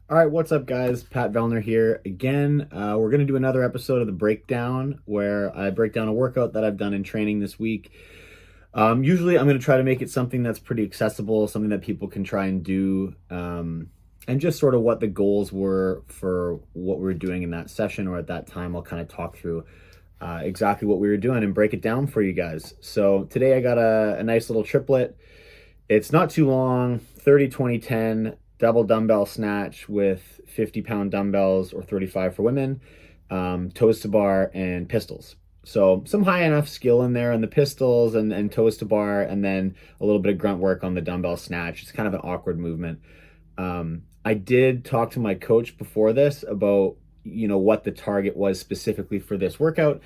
All right, what's up, guys? Pat Vellner here again. We're going to do another episode of the breakdown where I break down a workout that I've done in training this week. Usually, I'm going to try to make it something that's pretty accessible, something that people can try and do, and just sort of what the goals were for what we were doing in that session or at that time. I'll kind of talk through exactly what we were doing and break it down for you guys. So today I got a nice little triplet. It's not too long, 30, 20, 10. Double dumbbell snatch with 50-pound dumbbells or 35 for women, toes to bar, and pistols. So some high enough skill in there on the pistols and toes to bar, and then a little bit of grunt work on the dumbbell snatch. It's kind of an awkward movement. I did talk to my coach before this about, what the target was specifically for this workout.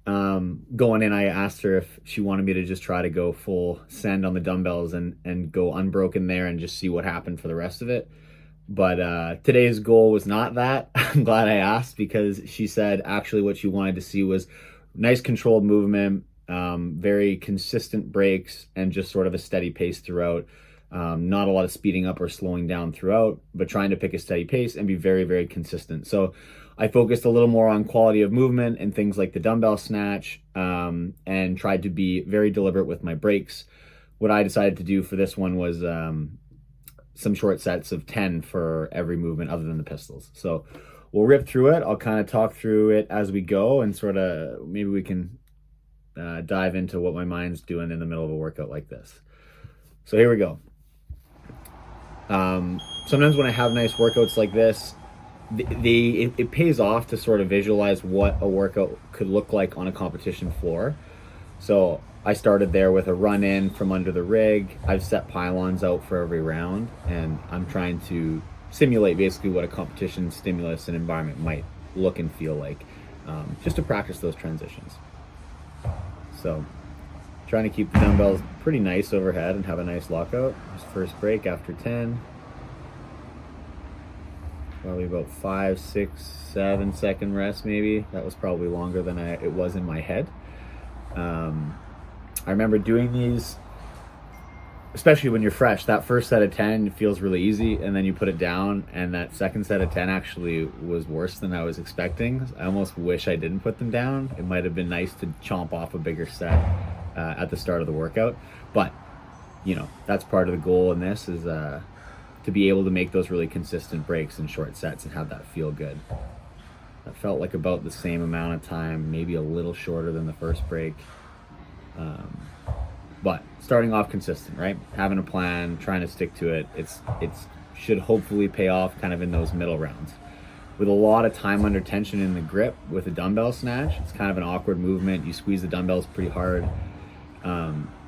Going in, I asked her if she wanted me to just try to go full send on the dumbbells and go unbroken there and just see what happened for the rest of it. But today's goal was not that. I'm glad I asked, because she said actually what she wanted to see was nice controlled movement, very consistent breaks, and just sort of a steady pace throughout. Not a lot of speeding up or slowing down throughout, but trying to pick a steady pace and be very, very consistent. So I focused a little more on quality of movement and things like the dumbbell snatch, and tried to be very deliberate with my breaks. What I decided to do for this one was some short sets of 10 for every movement other than the pistols. So we'll rip through it. I'll kind of talk through it as we go, and sort of maybe we can dive into what my mind's doing in the middle of a workout like this. So here we go. Sometimes when I have nice workouts like this, it pays off to sort of visualize what a workout could look like on a competition floor. So I started there with a run in from under the rig. I've set pylons out for every round, and I'm trying to simulate basically what a competition stimulus and environment might look and feel like, just to practice those transitions. So trying to keep the dumbbells pretty nice overhead and have a nice lockout. This first break after 10. Probably about 5, 6, 7 second rest maybe. That was probably longer than it was in my head. I remember doing these, especially when you're fresh. That first set of 10 feels really easy, and then you put it down, and that second set of 10 actually was worse than I was expecting. I almost wish I didn't put them down. It might have been nice to chomp off a bigger set at the start of the workout, but that's part of the goal in this, is to be able to make those really consistent breaks in short sets and have that feel good. That felt like about the same amount of time, maybe a little shorter than the first break. But starting off consistent, right? Having a plan, trying to stick to it. It's should hopefully pay off kind of in those middle rounds. With a lot of time under tension in the grip with a dumbbell snatch, it's kind of an awkward movement. You squeeze the dumbbells pretty hard.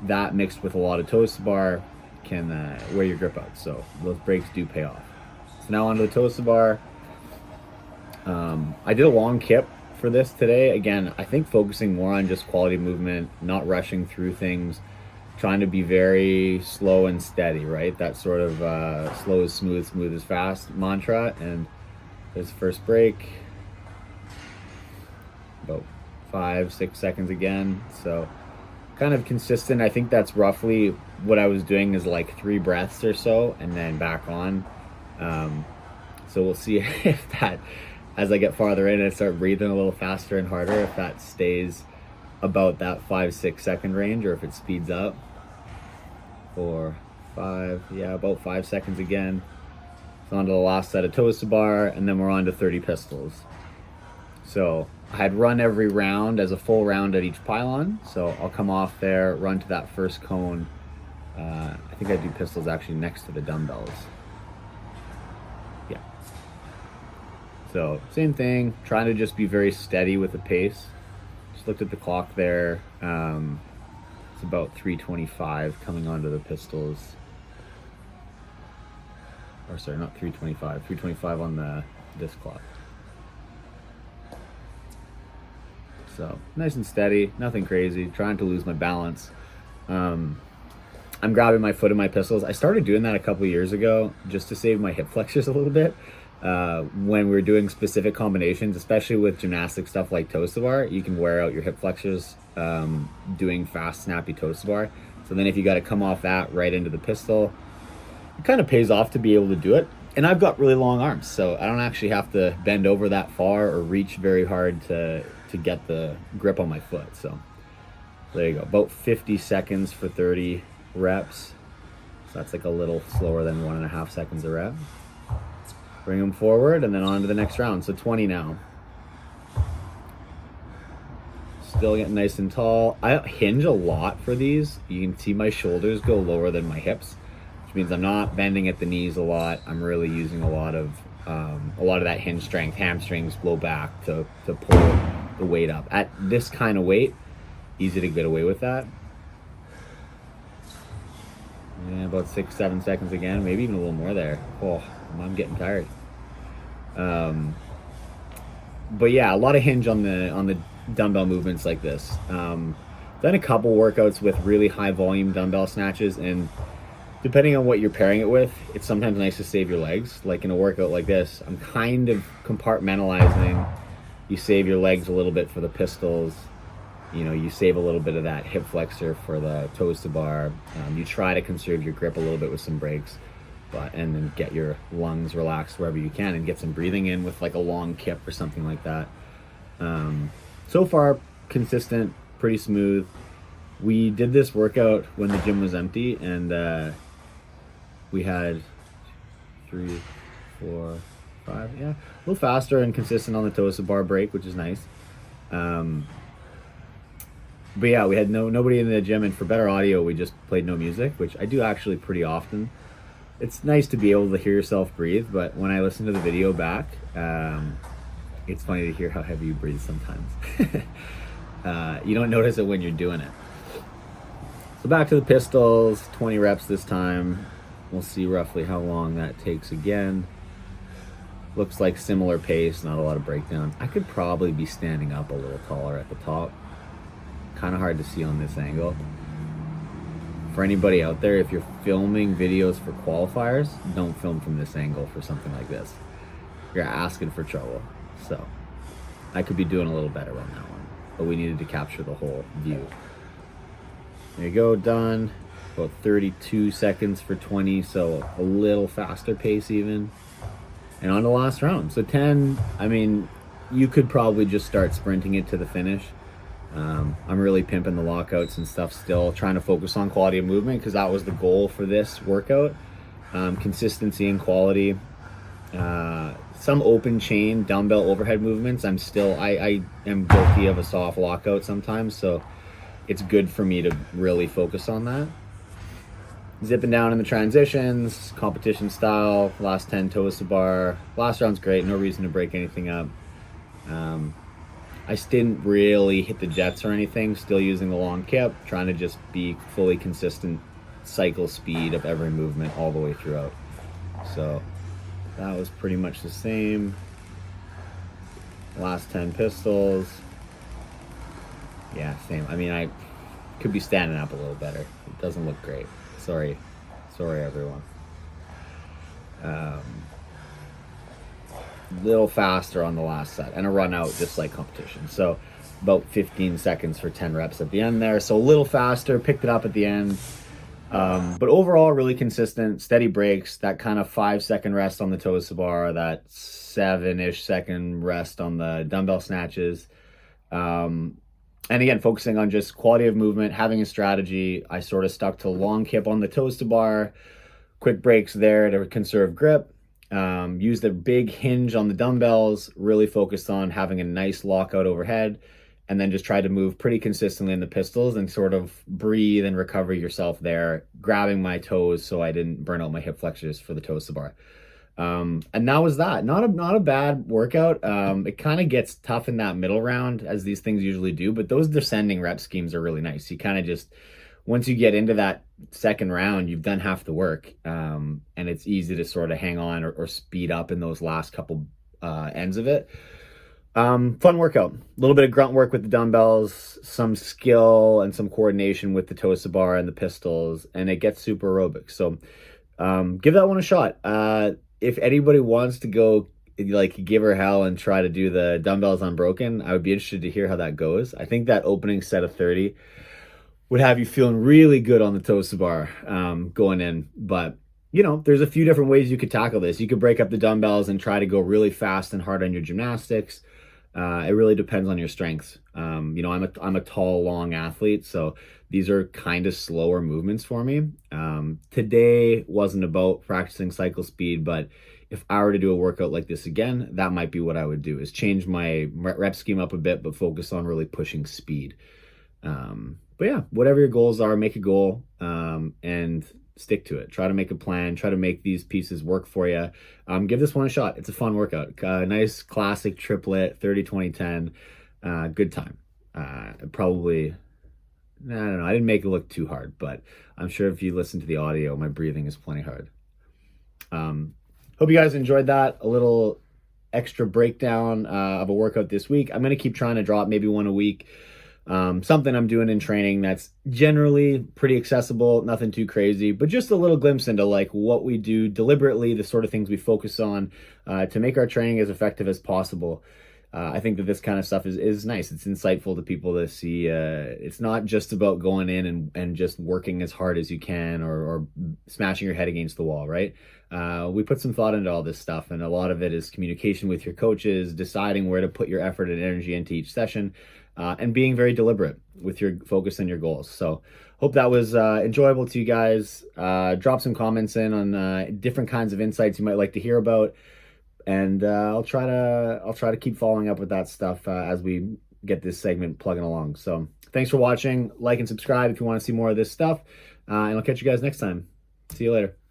That mixed with a lot of toes to bar can wear your grip out. So those breaks do pay off. So now onto the toes to bar. I did a long kip for this today. Again, I think focusing more on just quality movement, not rushing through things, trying to be very slow and steady, right? That sort of slow is smooth, smooth is fast mantra. And this first break, about 5, 6 seconds again. So kind of consistent. I think that's roughly what I was doing, is like 3 breaths or so and then back on. So we'll see if that, as I get farther in and start breathing a little faster and harder, if that stays about that 5, 6 second range, or if it speeds up. 4, 5, about 5 seconds again. So on to the last set of toes to bar, and then we're on to 30 pistols. So I had run every round as a full round at each pylon. So I'll come off there, run to that first cone. I think I do pistols actually next to the dumbbells. Yeah. So same thing, trying to just be very steady with the pace. Just looked at the clock there. It's about 3:25 coming onto the pistols. Or sorry, not 3:25, 3:25 on this clock. So nice and steady, nothing crazy, trying to lose my balance. I'm grabbing my foot in my pistols. I started doing that a couple years ago just to save my hip flexors a little bit. When we're doing specific combinations, especially with gymnastic stuff like toes to bar, you can wear out your hip flexors doing fast, snappy toes to bar. So then if you got to come off that right into the pistol, it kind of pays off to be able to do it. And I've got really long arms, so I don't actually have to bend over that far or reach very hard to get the grip on my foot. So there you go, about 50 seconds for 30 reps. So that's like a little slower than 1.5 seconds a rep. Bring them forward and then on to the next round. So 20 now. Still getting nice and tall. I hinge a lot for these. You can see my shoulders go lower than my hips, which means I'm not bending at the knees a lot. I'm really using a lot of that hinge strength, hamstrings, low back to pull the weight up. At this kind of weight, easy to get away with that. Yeah, about 6-7 seconds again, maybe even a little more there. Oh, I'm getting tired. But yeah, a lot of hinge on the dumbbell movements like this. Done a couple workouts with really high volume dumbbell snatches, and depending on what you're pairing it with, it's sometimes nice to save your legs. Like in a workout like this, I'm kind of compartmentalizing. You save your legs a little bit for the pistols. You know, you save a little bit of that hip flexor for the toes to bar. You try to conserve your grip a little bit with some breaks, and then get your lungs relaxed wherever you can and get some breathing in with like a long kip or something like that. So far, consistent, pretty smooth. We did this workout when the gym was empty, and we had 3, 4, 5, yeah, a little faster and consistent on the toes to bar break, which is nice. But yeah, we had nobody in the gym, and for better audio, we just played no music, which I do actually pretty often. It's nice to be able to hear yourself breathe, but when I listen to the video back, it's funny to hear how heavy you breathe sometimes. You don't notice it when you're doing it. So back to the pistols, 20 reps this time. We'll see roughly how long that takes again. Looks like similar pace, not a lot of breakdown. I could probably be standing up a little taller at the top. Kind of hard to see on this angle. For anybody out there, if you're filming videos for qualifiers, don't film from this angle for something like this. You're asking for trouble. So I could be doing a little better on that one, but we needed to capture the whole view. There you go, done. About 32 seconds for 20, so a little faster pace even. And on the last round. So 10, I mean, you could probably just start sprinting it to the finish. I'm really pimping the lockouts and stuff still, trying to focus on quality of movement because that was the goal for this workout. Consistency and quality. Some open chain dumbbell overhead movements. I am guilty of a soft lockout sometimes, so it's good for me to really focus on that. Zipping down in the transitions, competition style, last 10 toes to bar. Last round's great, no reason to break anything up. I didn't really hit the jets or anything, still using the long kip, trying to just be fully consistent cycle speed of every movement all the way throughout. So that was pretty much the same. Last 10 pistols. Yeah, same. I mean, I could be standing up a little better. It doesn't look great. Sorry everyone. Little faster on the last set and a run out just like competition. So about 15 seconds for 10 reps at the end there. So a little faster, picked it up at the end. But overall, really consistent, steady breaks, that kind of 5-second rest on the toes to bar, that 7-ish second rest on the dumbbell snatches. And again, focusing on just quality of movement, having a strategy. I sort of stuck to long kip on the toes to bar, quick breaks there to conserve grip. Used a big hinge on the dumbbells, really focused on having a nice lockout overhead, and then just tried to move pretty consistently in the pistols and sort of breathe and recover yourself there, grabbing my toes so I didn't burn out my hip flexors for the toes to bar. And that was that. Not a bad workout. It kind of gets tough in that middle round, as these things usually do, but those descending rep schemes are really nice. You kind of just, once you get into that second round, you've done half the work, and it's easy to sort of hang on or speed up in those last couple ends of it. Fun workout. A little bit of grunt work with the dumbbells, some skill and some coordination with the toes to bar and the pistols, and it gets super aerobic. So give that one a shot. If anybody wants to go like give her hell and try to do the dumbbells unbroken, I would be interested to hear how that goes. I think that opening set of 30 would have you feeling really good on the toes to bar going in, but there's a few different ways you could tackle this. You could break up the dumbbells and try to go really fast and hard on your gymnastics. It really depends on your strengths. I'm a tall, long athlete, so these are kind of slower movements for me. Today wasn't about practicing cycle speed, but if I were to do a workout like this again, that might be what I would do, is change my rep scheme up a bit, but focus on really pushing speed. But yeah, whatever your goals are, make a goal, and stick to it. Try to make a plan. Try to make these pieces work for you. Give this one a shot. It's a fun workout. Nice classic triplet, 30, 20, 10. Good time. Probably, I don't know. I didn't make it look too hard, but I'm sure if you listen to the audio, my breathing is plenty hard. Hope you guys enjoyed that. A little extra breakdown of a workout this week. I'm going to keep trying to drop maybe one a week. Something I'm doing in training that's generally pretty accessible, nothing too crazy, but just a little glimpse into like what we do deliberately, the sort of things we focus on to make our training as effective as possible. I think that this kind of stuff is nice. It's insightful to people to see. It's not just about going in and just working as hard as you can or smashing your head against the wall, right? We put some thought into all this stuff, and a lot of it is communication with your coaches, deciding where to put your effort and energy into each session, and being very deliberate with your focus and your goals. So hope that was enjoyable to you guys. Drop some comments in on different kinds of insights you might like to hear about. And I'll try to keep following up with that stuff as we get this segment plugging along. So thanks for watching. Like and subscribe if you want to see more of this stuff. And I'll catch you guys next time. See you later.